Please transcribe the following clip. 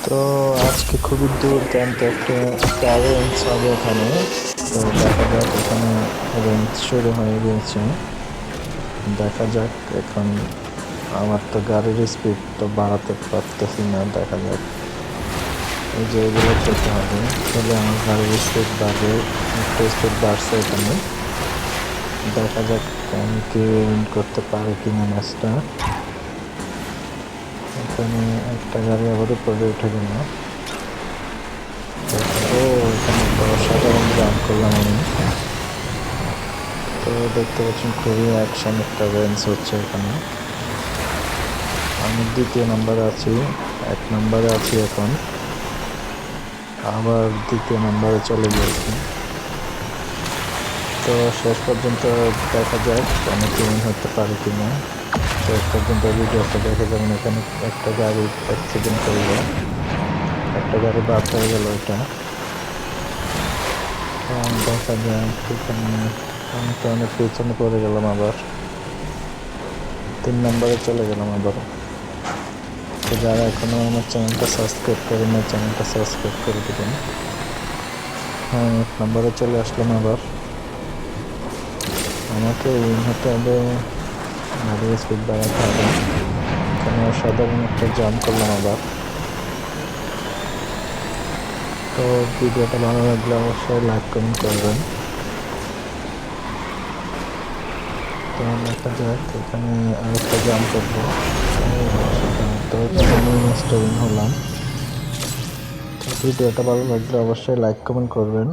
তো আজকে খুবই দুর্দান্ত একটা রেঞ্জ হবে এখানে। তো দেখা যাক, এখানে রেঞ্জ শুরু হয়ে গিয়েছে। দেখা যাক এখন। আমার তো গাড়ির স্পিড তো বাড়াতে পারতেছি না, দেখা যাক। এই যে এগুলো খেতে হবে, খেলে আমার গাড়ির স্পিড বাড়বে। একটু স্পিড বাড়ছে এখানে। দেখা যাক আমি কি উইন করতে পারি কিনা ম্যাচটা। এখানে একটা গাড়ি আবার উপরে উঠে গেল। ও, এখানে তো অসাধারণ জাম্প করলাম আমি। তো দেখতে পাচ্ছেন খুবই অ্যাকশন একটা রেঞ্জ হচ্ছে এখানে। আমি দ্বিতীয় নম্বরে আছি, 1 নম্বরে আছি এখন। আবার দ্বিতীয় নম্বরে চলে গিয়েছি। তো শেষ পর্যন্ত দেখা যাক আমি কি উইন হতে পারি কিনা। শেষ পর্যন্ত ভিডিওটা দেখে যাবেন। এখানে একটা গাড়ি অ্যাক্সিডেন্ট করলো, একটা গাড়ি বাদ হয়ে গেল এটা। দেখা যাক এখানে। আমি তো অনেক পিছনে পড়ে গেলাম, আবার 3 নম্বরে চলে গেলাম আবার। তো যারা এখনো আমার চ্যানেলটা সাবস্ক্রাইব করেন না, চ্যানেলটা সাবস্ক্রাইব করে দেবেন। হ্যাঁ, 1 নম্বরে চলে আসলাম আবার। আমাকে উইন হতে হবে, গাড়ির স্পিড বাড়াতে হবে। এখানে অসাধারণ একটা জাম্প করলাম আবার। তো ভিডিওটা ভালো লাগলে অবশ্যই লাইক কমেন্ট করবেন। তো দেখা যাক, এখানে আরেকটা জাম্প করবো। তো এখানে আমি ম্যাচটা উইন হলাম। তো ভিডিওটা ভালো লাগলে অবশ্যই লাইক কমেন্ট করবেন।